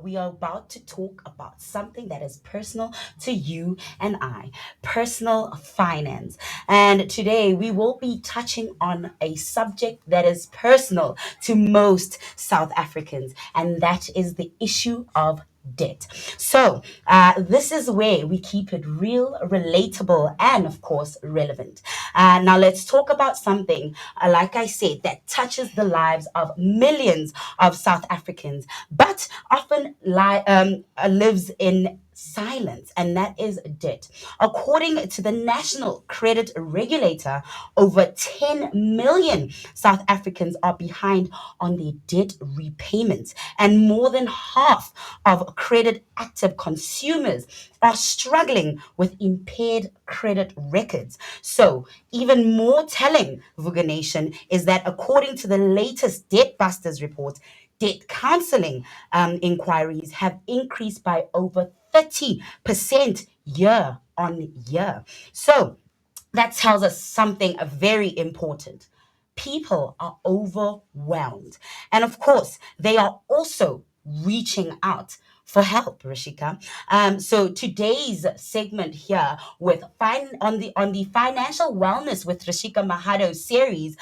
we are about to talk about something that is personal to you and I, personal finance. And today we will be touching on a subject that is personal to most South Africans, and that is the issue of debt. So, this is where we keep it real, relatable, and of course, relevant. Now, let's talk about something, like I said, that touches the lives of millions of South Africans, but often lives in silence, and that is debt. According to the National Credit Regulator, over 10 million South Africans are behind on their debt repayments, and more than half of credit active consumers are struggling with impaired credit records. So, even more telling, Vuga Nation, is that according to the latest Debt Busters report, debt counseling inquiries have increased by over 30% year on year. So that tells us something very important. People are overwhelmed. And of course, they are also reaching out for help, Resheka. So today's segment here with on the financial wellness with Resheka Mahadow series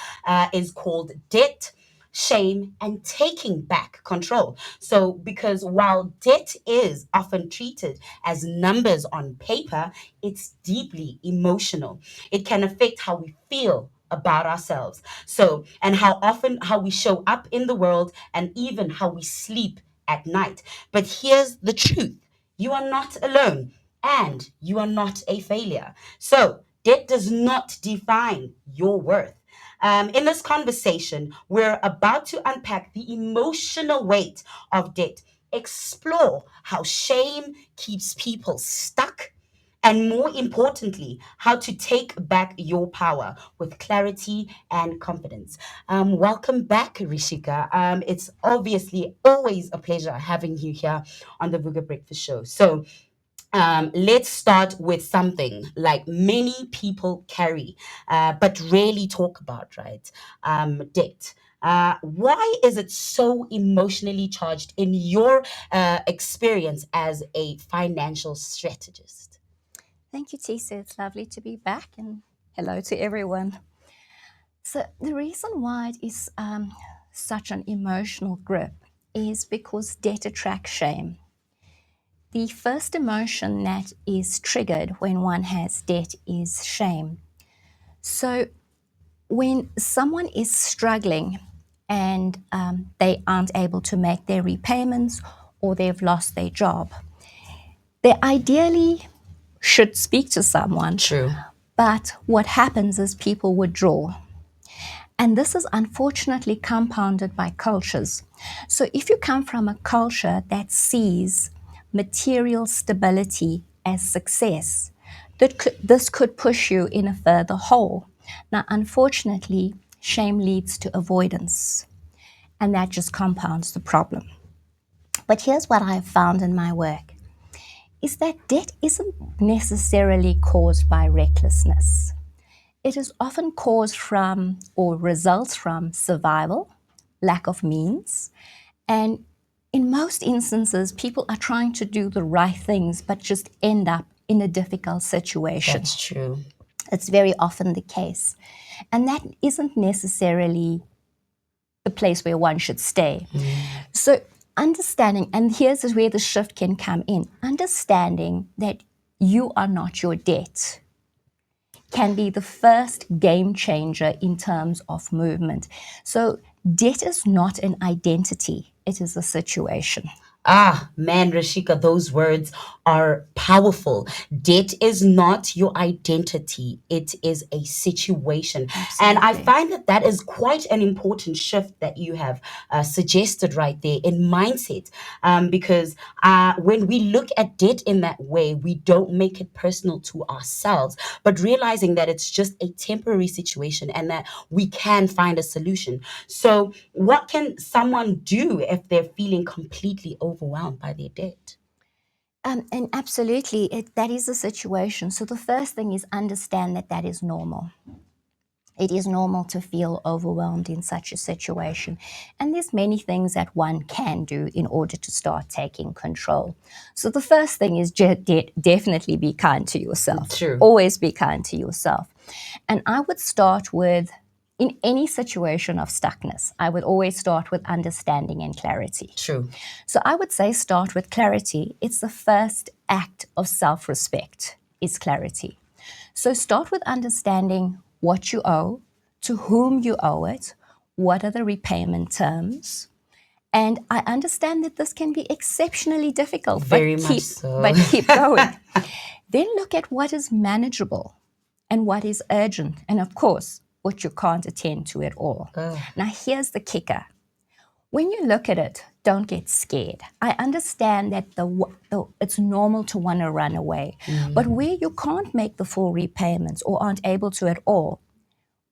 is called Debt, Shame, and Taking Back Control. So, because while debt is often treated as numbers on paper, it's deeply emotional. It can affect how we feel about ourselves. So, and how we show up in the world, and even how we sleep at night. But here's the truth: you are not alone, and you are not a failure. So, debt does not define your worth. In this conversation, we're about to unpack the emotional weight of debt, explore how shame keeps people stuck, and more importantly, how to take back your power with clarity and confidence. Welcome back, Rishika. It's obviously always a pleasure having you here on the Vuga Breakfast Show. So, let's start with something like many people carry, but rarely talk about, right? Debt. Why is it so emotionally charged in your experience as a financial strategist? Thank you, Tisa. It's lovely to be back, and hello to everyone. So, the reason why it is such an emotional grip is because debt attracts shame. The first emotion that is triggered when one has debt is shame. So, when someone is struggling and they aren't able to make their repayments or they've lost their job, they ideally should speak to someone. True. But what happens is people withdraw. And this is unfortunately compounded by cultures. So if you come from a culture that sees material stability as success, this could push you in a further hole. Now, unfortunately, shame leads to avoidance, and that just compounds the problem. But here's what I've found in my work is that debt isn't necessarily caused by recklessness. It is often caused from or results from survival, lack of means, and in most instances, people are trying to do the right things but just end up in a difficult situation. That's true. It's very often the case. And that isn't necessarily the place where one should stay. So, understanding, and here's where the shift can come in understanding that you are not your debt can be the first game changer in terms of movement. So, debt is not an identity, it is a situation. Ah, man, Rashika, those words are powerful. Debt is not your identity, it is a situation. And I Absolutely. find that that is quite an important shift that you have suggested right there in mindset. Because when we look at debt in that way, we don't make it personal to ourselves, but realizing that it's just a temporary situation and that we can find a solution. So, what can someone do if they're feeling completely overwhelmed by their debt? And absolutely, that is a situation. So the first thing is understand that that is normal. It is normal to feel overwhelmed in such a situation. And there's many things that one can do in order to start taking control. So the first thing is definitely be kind to yourself. True. Always be kind to yourself. And I would start with, in any situation of stuckness, I would always start with understanding and clarity. True. So I would say start with clarity. It's the first act of self-respect, is clarity. So start with understanding what you owe, to whom you owe it, what are the repayment terms. And I understand that this can be exceptionally difficult, Very much so. but keep going. Then look at what is manageable and what is urgent, and of course, what you can't attend to at all. Now, here's the kicker. When you look at it, don't get scared. I understand that it's normal to want to run away, but where you can't make the full repayments or aren't able to at all,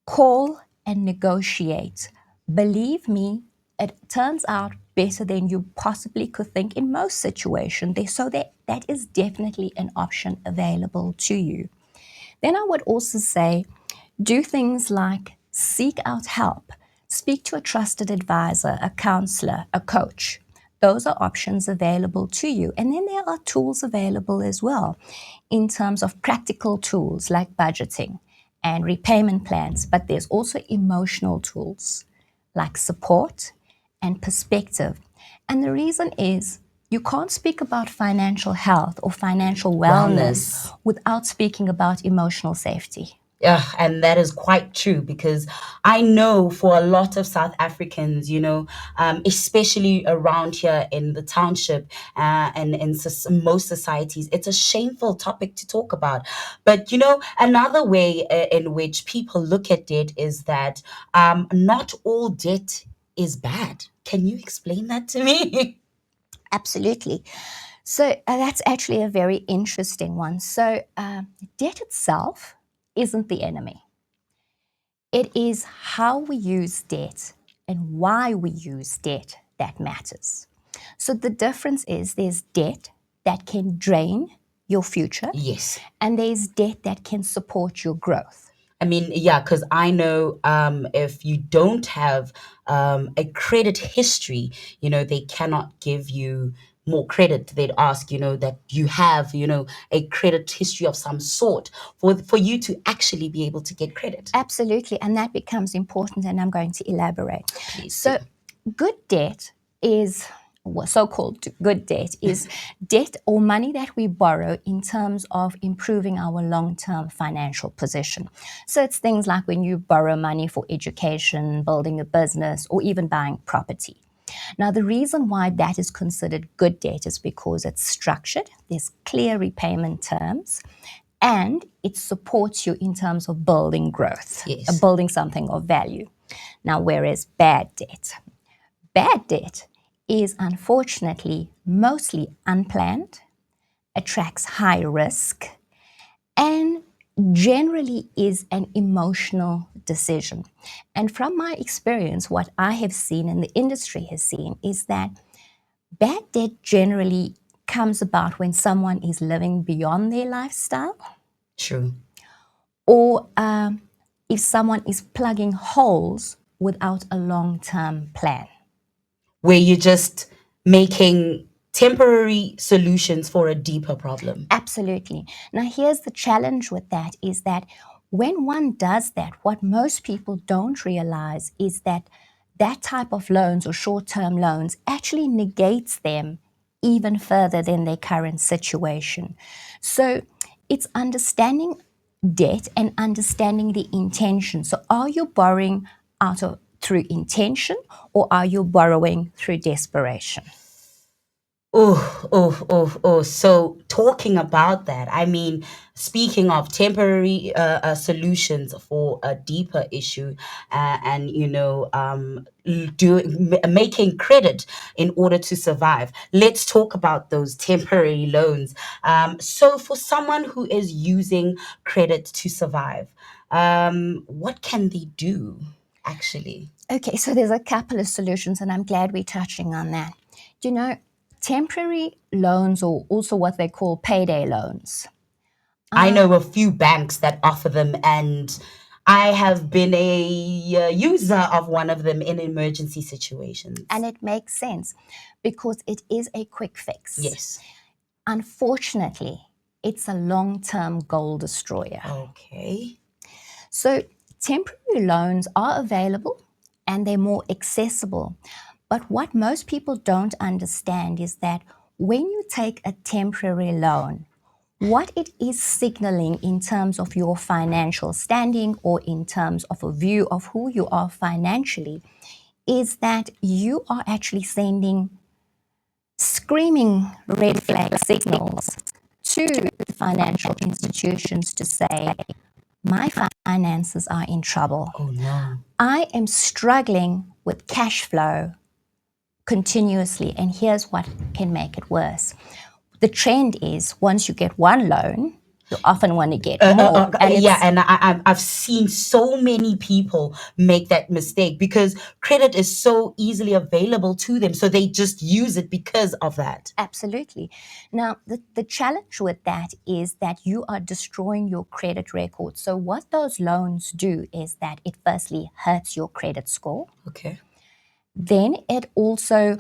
call and negotiate. Believe me, it turns out better than you possibly could think in most situations. So that is definitely an option available to you. Then I would also say, do things like seek out help, speak to a trusted advisor, a counselor, a coach. Those are options available to you. And then there are tools available as well in terms of practical tools like budgeting and repayment plans. But there's also emotional tools like support and perspective. And the reason is, you can't speak about financial health or financial wellness without speaking about emotional safety. Yeah, and that is quite true, because I know for a lot of South Africans, especially around here in the township and in most societies, it's a shameful topic to talk about. But, another way in which people look at debt is that not all debt is bad. Can you explain that to me? Absolutely. So that's actually a very interesting one. So debt itself isn't the enemy. It is how we use debt and why we use debt that matters. So the difference is, there's debt that can drain your future, Yes. and there's debt that can support your growth. I mean, yeah, because I know if you don't have a credit history, they cannot give you more credit. They'd ask, that you have, a credit history of some sort for you to actually be able to get credit. Absolutely, and that becomes important, and I'm going to elaborate. Please So, good debt is, well, so-called good debt is debt or money that we borrow in terms of improving our long-term financial position. So it's things like when you borrow money for education, building a business, or even buying property. Now, the reason why that is considered good debt is because it's structured, there's clear repayment terms, and it supports you in terms of building growth, Yes. building something of value. Now, whereas bad debt is unfortunately mostly unplanned, attracts high risk, and generally is an emotional decision. And from my experience, what I have seen and the industry has seen is that bad debt generally comes about when someone is living beyond their lifestyle. True. Or if someone is plugging holes without a long-term plan. Where you're just making temporary solutions for a deeper problem. Absolutely. Now, here's the challenge with that, is that when one does that, what most people don't realize is that that type of loans or short-term loans actually negates them even further than their current situation. So it's understanding debt and understanding the intention. So are you borrowing through intention, or are you borrowing through desperation? So talking about that, I mean, speaking of temporary solutions for a deeper issue, and making credit in order to survive. Let's talk about those temporary loans. So for someone who is using credit to survive, what can they do actually? Okay, so there's a couple of solutions, and I'm glad we're touching on that. Temporary loans, or also what they call payday loans. I know a few banks that offer them, and I have been a user of one of them in emergency situations. And it makes sense because it is a quick fix. Yes. Unfortunately, it's a long-term goal destroyer. Okay. So temporary loans are available and they're more accessible. But what most people don't understand is that when you take a temporary loan, what it is signaling in terms of your financial standing or in terms of a view of who you are financially is that you are actually sending screaming red flag signals to the financial institutions to say, my finances are in trouble. Oh no. I am struggling with cash flow continuously, and here's what can make it worse. The trend is once you get one loan, you often want to get more. Yeah, and I've seen so many people make that mistake because credit is so easily available to them. So they just use it because of that. Absolutely. Now, the challenge with that is that you are destroying your credit record. So, what those loans do is that it firstly hurts your credit score. Okay. Then it also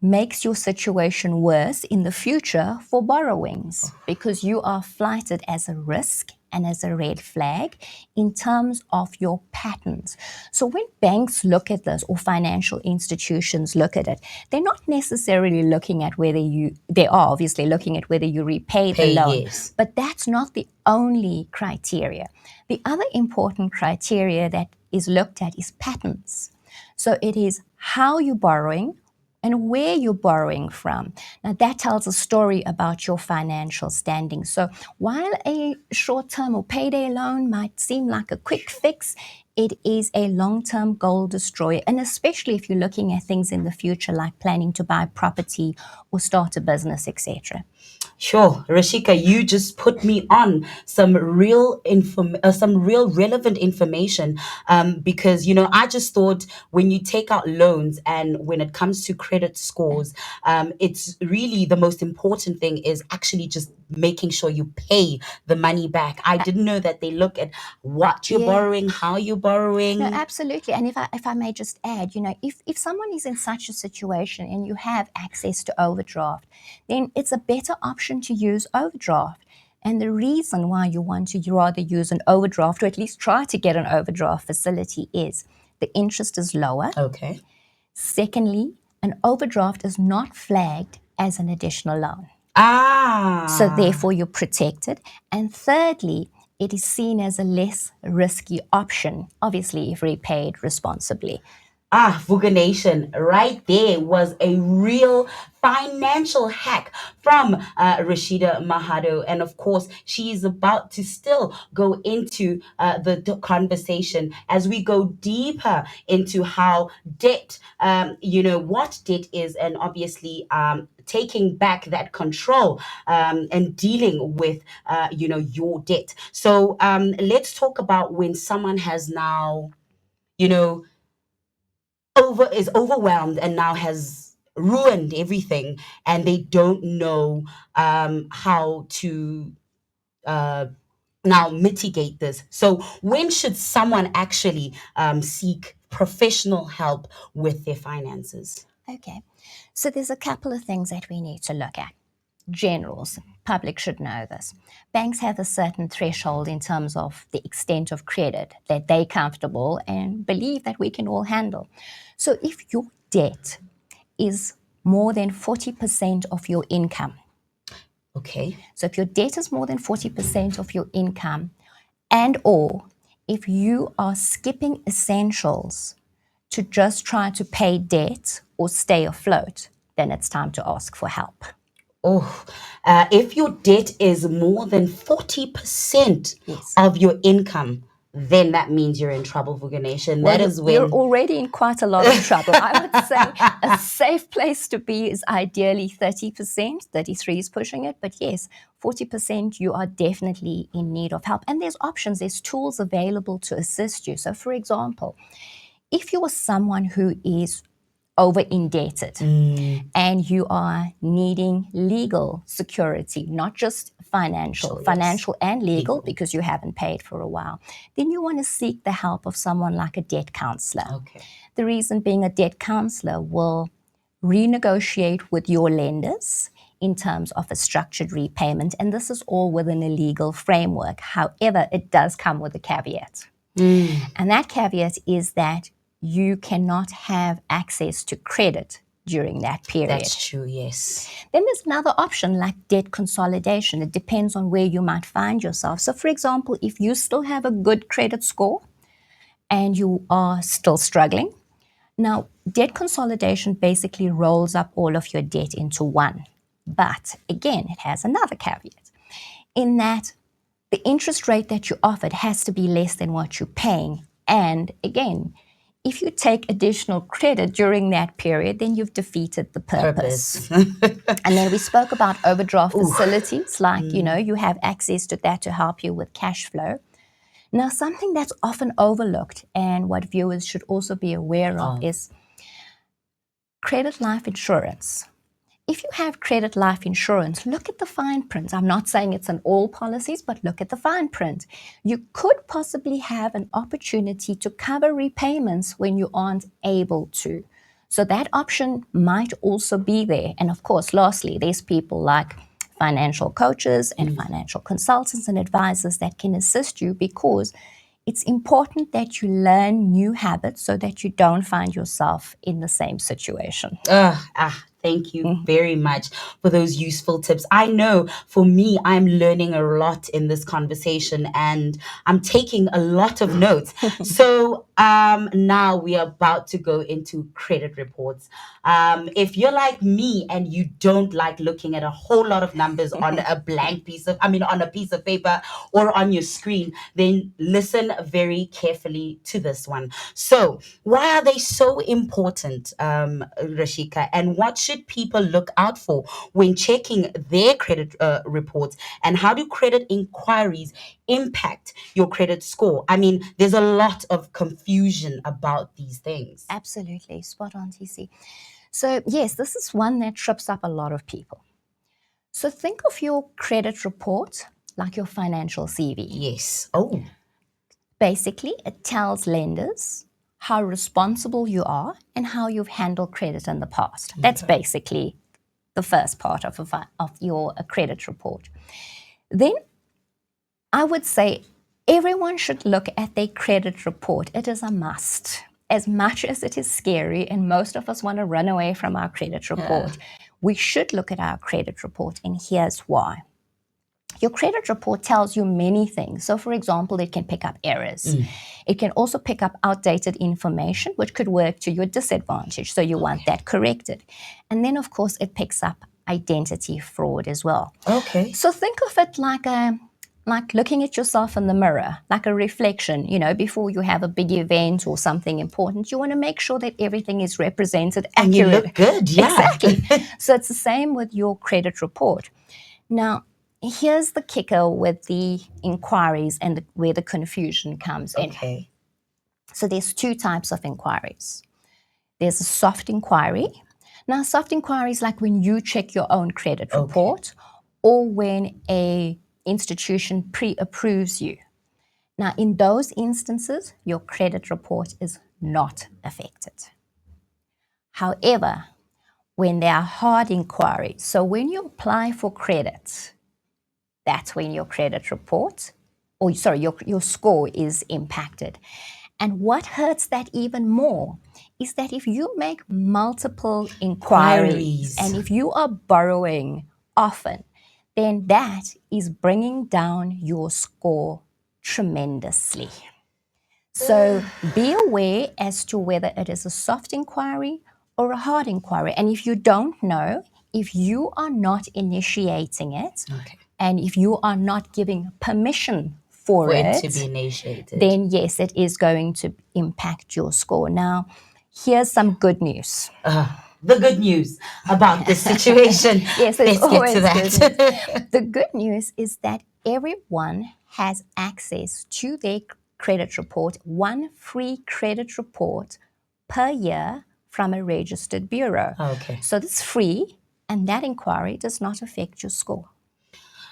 makes your situation worse in the future for borrowings because you are flagged as a risk and as a red flag in terms of your patterns. So when banks look at this or financial institutions look at it, they're not necessarily looking at whether they are obviously looking at whether you repay the loan, Yes. but that's not the only criteria. The other important criteria that is looked at is patterns. So it is how you're borrowing, and where you're borrowing from. Now, that tells a story about your financial standing. So, while a short term or payday loan might seem like a quick fix, it is a long term goal destroyer. And especially if you're looking at things in the future, like planning to buy property or start a business, etc. Sure, Resheka, you just put me on some real relevant information. Because I just thought when you take out loans and when it comes to credit scores, it's really the most important thing is actually just making sure you pay the money back. I didn't know that they look at what you're borrowing, how you're borrowing. No, absolutely. And if I may just add, if someone is in such a situation and you have access to overdraft, then it's a better option to use overdraft. And the reason why you want to rather use an overdraft or at least try to get an overdraft facility is the interest is lower. Okay. Secondly, an overdraft is not flagged as an additional loan. Ah. So therefore you're protected. And thirdly, it is seen as a less risky option, obviously if repaid responsibly. Vuga Nation, right there was a real financial hack from Resheka Mahadow. And of course, she is about to still go into the conversation as we go deeper into how debt, what debt is, and obviously taking back that control and dealing with, your debt. So let's talk about when someone has now, you know, is overwhelmed and now has ruined everything and they don't know how to uh, now mitigate this. So when should someone actually seek professional help with their finances? Okay, so there's a couple of things that we need to look at. Generals, public should know this. Banks have a certain threshold in terms of the extent of credit that they're comfortable and believe that we can all handle. So if your debt is more than 40% of your income, Okay. so if your debt is more than 40% of your income, and or if you are skipping essentials to just try to pay debt or stay afloat, then it's time to ask for help. Oh, if your debt is more than 40% Yes. of your income, then that means you're in trouble, Vuga Nation. Well, That is you're when already in quite a lot of trouble. I would say a safe place to be is ideally 30%. 33 is pushing it, but yes, 40% you are definitely in need of help. And there's options, there's tools available to assist you. So, for example, if you are someone who is over indebted and you are needing legal security, not just financial, Yes. financial and legal, Legal. because you haven't paid for a while, then you want to seek the help of someone like a debt counselor. Okay. The reason being, a debt counselor will renegotiate with your lenders in terms of a structured repayment, and this is all within a legal framework. However, it does come with a caveat. And that caveat is that you cannot have access to credit during that period. That's true, yes. Then there's another option like debt consolidation. It depends on where you might find yourself. So, for example, if you still have a good credit score and you are still struggling, now debt consolidation basically rolls up all of your debt into one. But again, it has another caveat in that the interest rate that you offered has to be less than what you're paying. And again, if you take additional credit during that period, then you've defeated the purpose. And then we spoke about overdraft facilities, like, you have access to that to help you with cash flow. Now, something that's often overlooked and what viewers should also be aware of is credit life insurance. If you have credit life insurance, look at the fine print. I'm not saying it's on all policies, but look at the fine print. You could possibly have an opportunity to cover repayments when you aren't able to. So that option might also be there. And of course, lastly, there's people like financial coaches and financial consultants and advisors that can assist you, because it's important that you learn new habits so that you don't find yourself in the same situation. Thank you very much for those useful tips. I know for me, I'm learning a lot in this conversation and I'm taking a lot of notes. So now we are about to go into credit reports. If you're like me and you don't like looking at a whole lot of numbers on a on a piece of paper or on your screen, then listen very carefully to this one. So why are they so important, Resheka, and what should people look out for when checking their credit reports, and how do credit inquiries impact your credit score? I mean, there's a lot of confusion about these things. Absolutely. Spot on, TC. So, yes, this is one that trips up a lot of people. So, think of your credit report like your financial CV. Yes. Basically, it tells lenders how responsible you are and how you've handled credit in the past. That's basically the first part of your credit report. Then I would say everyone should look at their credit report. It is a must. As much as it is scary and most of us want to run away from our credit report, we should look at our credit report, and here's why. Your credit report tells you many things. So, for example, it can pick up errors. It can also pick up outdated information, which could work to your disadvantage. So you want that corrected. And then, of course, it picks up identity fraud as well. Okay. So think of it like looking at yourself in the mirror, like a reflection. Before you have a big event or something important, you want to make sure that everything is represented accurate. And you look good, yeah. Exactly. So it's the same with your credit report. Now, here's the kicker with the inquiries and where the confusion comes in. Okay. So there's two types of inquiries. There's a soft inquiry. Now, soft inquiry is like when you check your own credit report or when a institution pre-approves you. Now, in those instances, your credit report is not affected. However, when there are hard inquiries, so when you apply for credit, that's when your credit report, your score is impacted. And what hurts that even more is that if you make multiple inquiries and if you are borrowing often, then that is bringing down your score tremendously. So be aware as to whether it is a soft inquiry or a hard inquiry. And if you don't know, if you are not initiating it, and if you are not giving permission for it to be initiated, then yes, it is going to impact your score. Now, here's some good news. The good news about this situation. Yes, let's get to that. The good news is that everyone has access to their credit report, one free credit report per year from a registered bureau. Okay. So it's free, and that inquiry does not affect your score.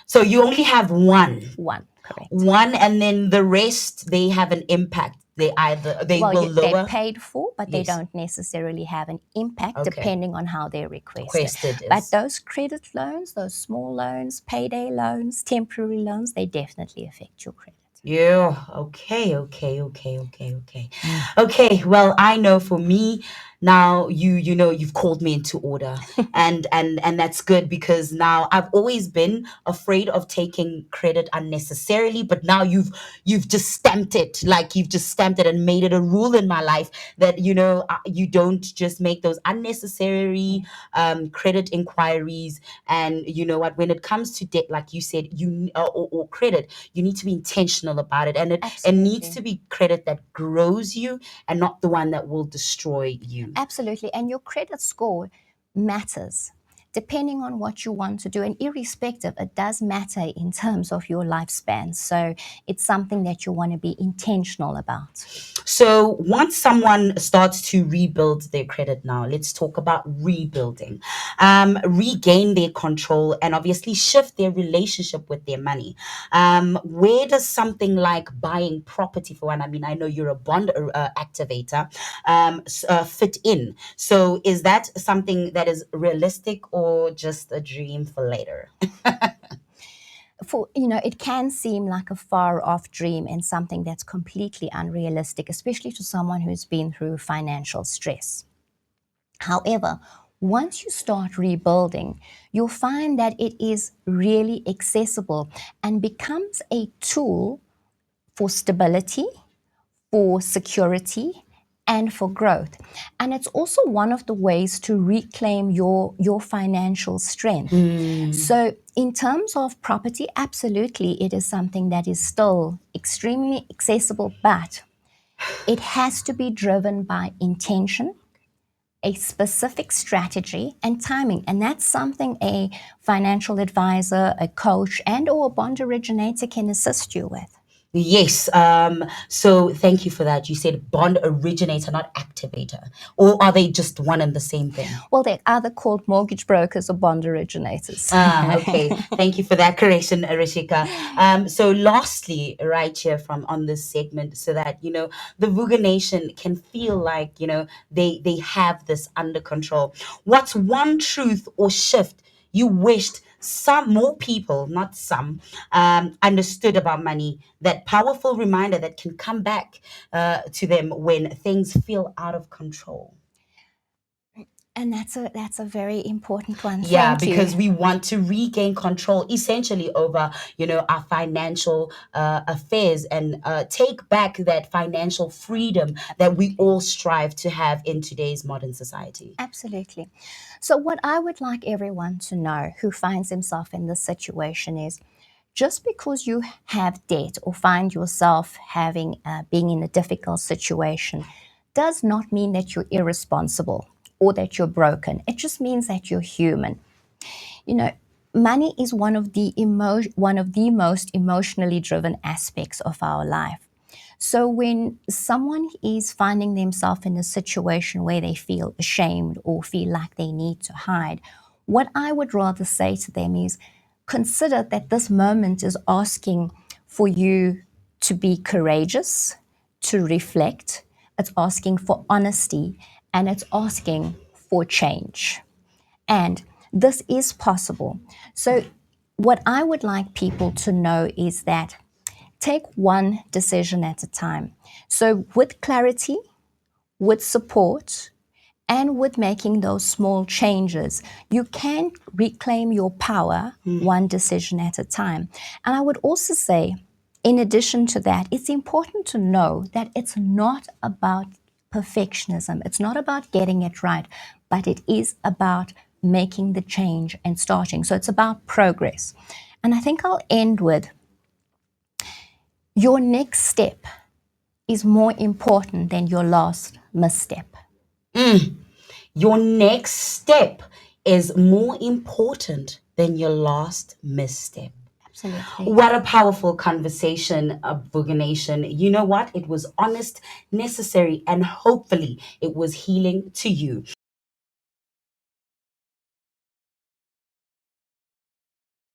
So you only have one. One, correct. One, and then the rest, they have an impact. They Well, will they're lower. paid for, but they Yes. don't necessarily have an impact Okay. depending on how they're requested. Requested But is. those credit loans, those small loans, payday loans, temporary loans, they definitely affect your credit. Yeah. Okay. Okay. Okay. Okay. Okay. Okay. Well, I know for me now, you've called me into order, and that's good, because now I've always been afraid of taking credit unnecessarily, but now you've just stamped it, like you've just stamped it and made it a rule in my life that you don't just make those unnecessary credit inquiries. And you know what, when it comes to debt, like you said, or credit, you need to be intentional about it, and it needs Absolutely. to be credit that grows you and not the one that will destroy you. Absolutely. And your credit score matters depending on what you want to do. And irrespective, it does matter in terms of your lifespan. So it's something that you want to be intentional about. So once someone starts to rebuild their credit, now let's talk about rebuilding, regain their control, and obviously shift their relationship with their money. Where does something like buying property, for one, I mean, I know you're a bond activator, fit in? So is that something that is realistic or just a dream for later? It can seem like a far off dream and something that's completely unrealistic, especially to someone who's been through financial stress. However, once you start rebuilding, you'll find that it is really accessible and becomes a tool for stability, for security, and for growth. And it's also one of the ways to reclaim your financial strength. So, in terms of property, absolutely, it is something that is still extremely accessible, but it has to be driven by intention, a specific strategy, and timing. And that's something a financial advisor, a coach, and or a bond originator can assist you with. Yes. So thank you for that. You said bond originator, not activator, or are they just one and the same thing? Well, they're either called mortgage brokers or bond originators. Okay. Thank you for that correction, Resheka. So lastly, right here from on this segment, so that the Vuga Nation can feel like they have this under control. What's one truth or shift you wished some more people, not some, understood about money? That powerful reminder that can come back to them when things feel out of control. And that's a very important one. Yeah, Thank you. because we want to regain control essentially over, our financial affairs, and take back that financial freedom that we all strive to have in today's modern society. Absolutely. So, what I would like everyone to know who finds himself in this situation is just because you have debt or find yourself having being in a difficult situation does not mean that you're irresponsible or that you're broken. It just means that you're human. You know, money is one of the most emotionally driven aspects of our life. So when someone is finding themselves in a situation where they feel ashamed or feel like they need to hide, what I would rather say to them is consider that this moment is asking for you to be courageous, to reflect, it's asking for honesty, and it's asking for change. And this is possible. So, what I would like people to know is that take one decision at a time. So, with clarity, with support, and with making those small changes, you can reclaim your power one decision at a time. And I would also say, in addition to that, it's important to know that it's not about perfectionism, it's not about getting it right, but it is about making the change and starting. So it's about progress. And I think I'll end with your next step is more important than your last misstep. Your next step is more important than your last misstep. Absolutely. What a powerful conversation, Booger Nation. You know what? It was honest, necessary, and hopefully it was healing to you.